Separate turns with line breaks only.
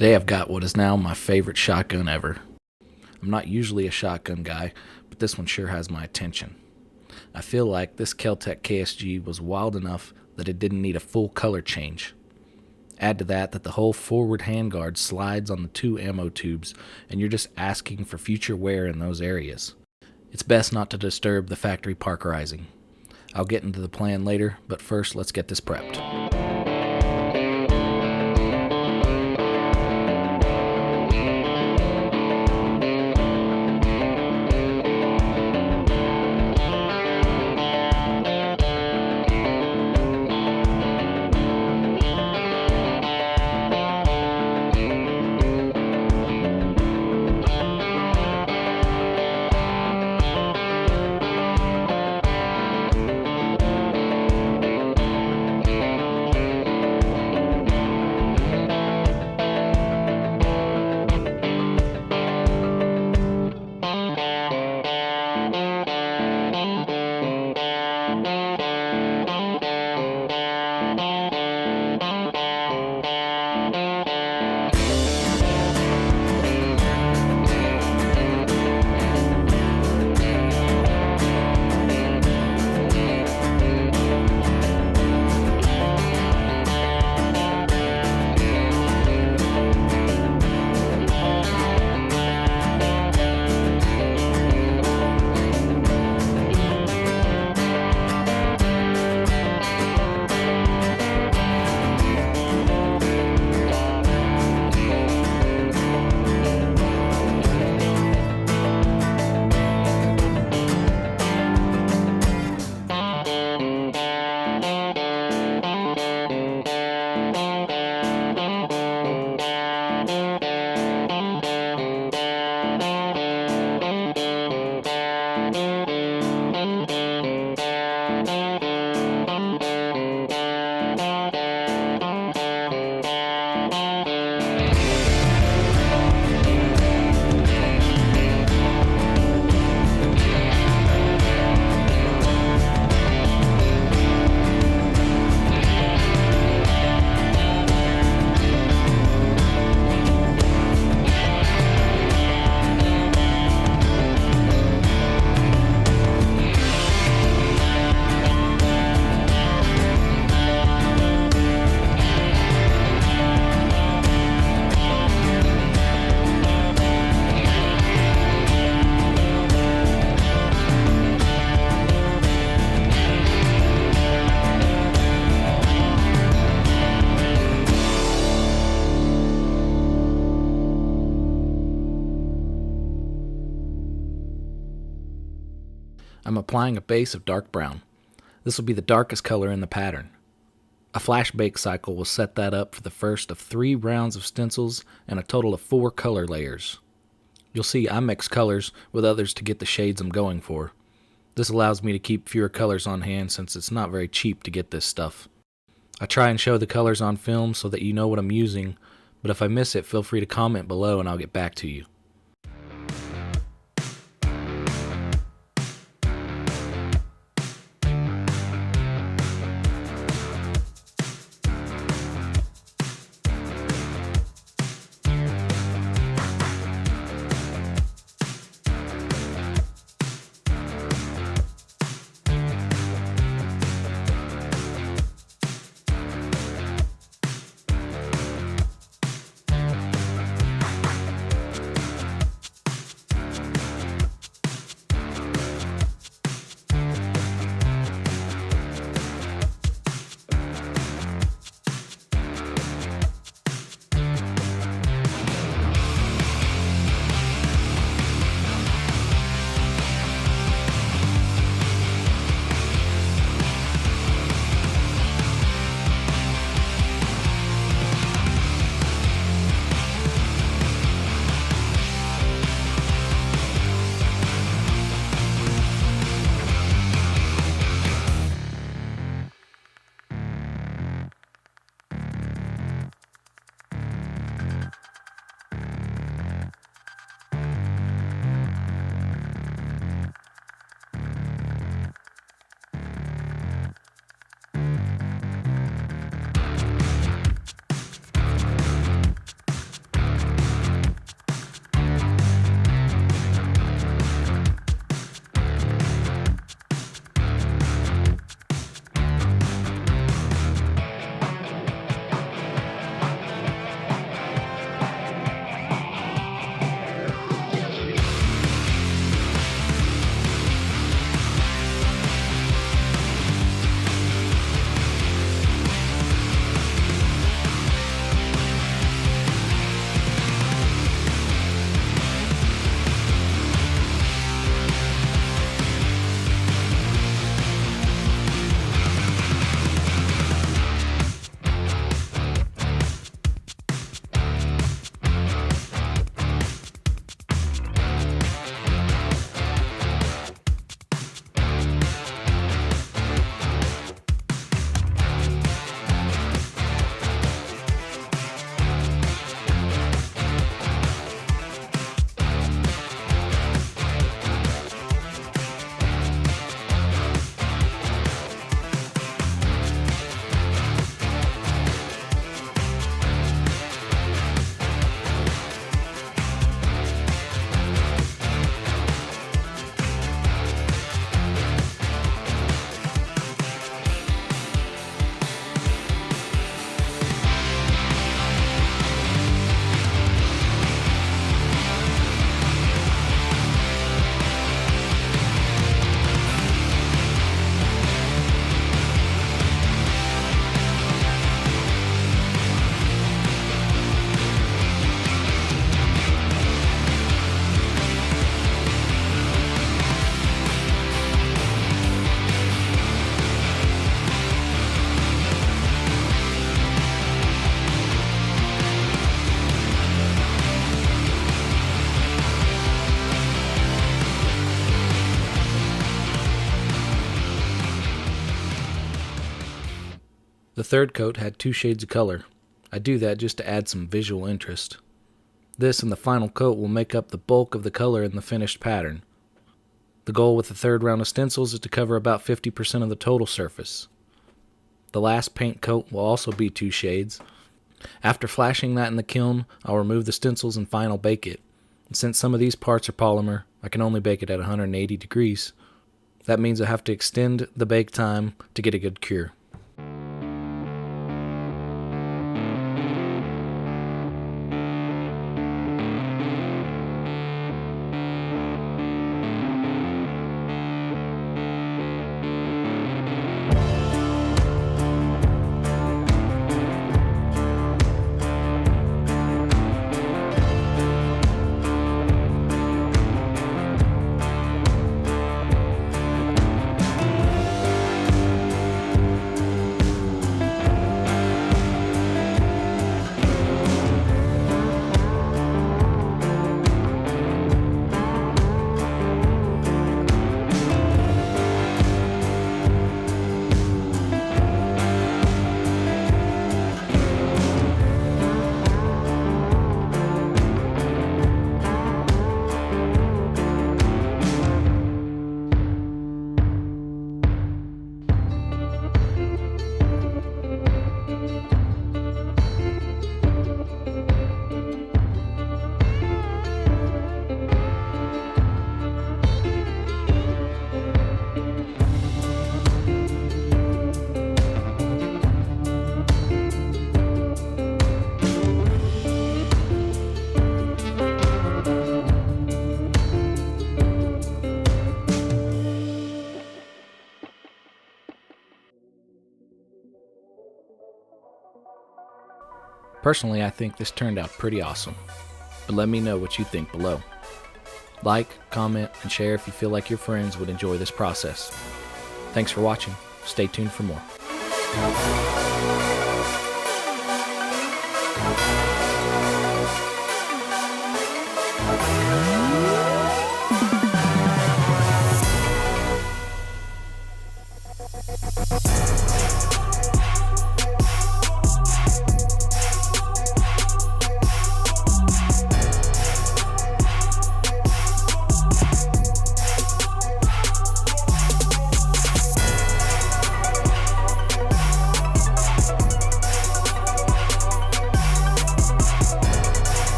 Today I've got what is now my favorite shotgun ever. I'm not usually a shotgun guy, but this one sure has my attention. I feel like this Kel-Tec KSG was wild enough that it didn't need a full color change. Add to that the whole forward handguard slides on the 2 ammo tubes, and you're just asking for future wear in those areas. It's best not to disturb the factory parkerizing. I'll get into the plan later, but first let's get this prepped. I'm applying a base of dark brown. This will be the darkest color in the pattern. A flash bake cycle will set that up for the first of 3 rounds of stencils and a total of 4 color layers. You'll see I mix colors with others to get the shades I'm going for. This allows me to keep fewer colors on hand since it's not very cheap to get this stuff. I try and show the colors on film so that you know what I'm using, but if I miss it, feel free to comment below and I'll get back to you. The third coat had 2 shades of color. I do that just to add some visual interest. This and the final coat will make up the bulk of the color in the finished pattern. The goal with the third round of stencils is to cover about 50% of the total surface. The last paint coat will also be 2 shades. After flashing that in the kiln, I'll remove the stencils and final bake it. And since some of these parts are polymer, I can only bake it at 180 degrees. That means I have to extend the bake time to get a good cure. Personally, I think this turned out pretty awesome, but let me know what you think below. Like, comment, and share if you feel like your friends would enjoy this process. Thanks for watching. Stay tuned for more.